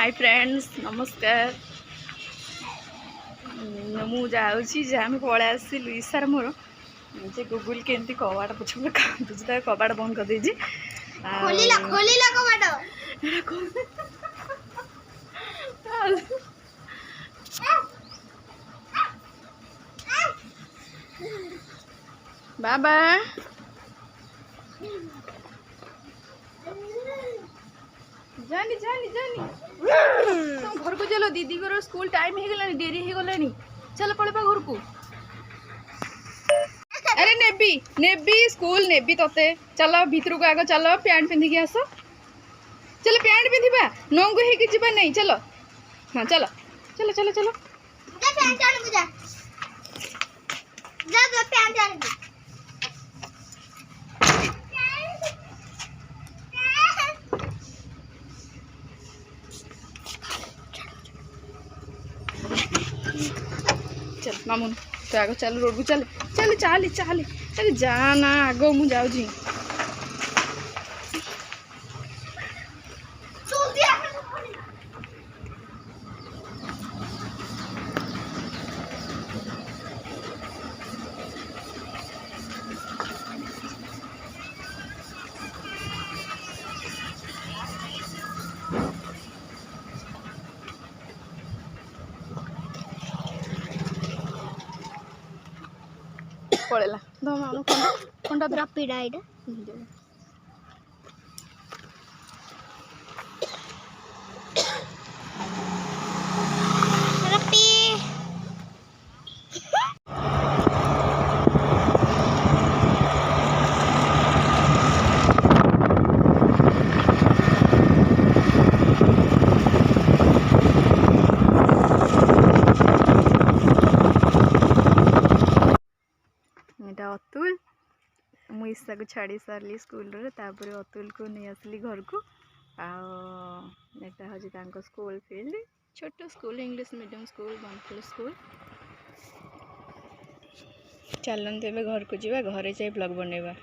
Hi friends नमस्कार। मु जाम पलै आसी लुईसार मोर जे गुगुल केमती कबाड़ पछे कांदुची कबाड़ बंद कर देजी खोलिला कबाड़ बाबा जानी जानी जानी तुम घर को चलो दीदी को स्कूल टाइम हो गलानी देरी हो गलानी चलो पड़ेबा घर को। अरे नेबी नेबी स्कूल नेबी तोते चलो भीतर को आग चलो पैंट पिंधिकी आस चलो पैंट पिंधिबा नंगु हेकी जीबा नहीं चलो हाँ चलो चलो चलो चलो चल मामून तो आग चल रोड को चल चल चल चल अरे जाना आग मु जाऊँ पड़ेला कंडा पूरा पीड़ा है अतुल मु ईशा को छाड़ी सारी स्कूल रे तापर अतुल को नहीं आसली घर को आटा हूँ स्कूल फील्ड छोट स्कूल इंग्लिश मीडियम स्कूल बनफुल स्कूल चलते घर को जावा घरे जाए ब्लॉग बनवा।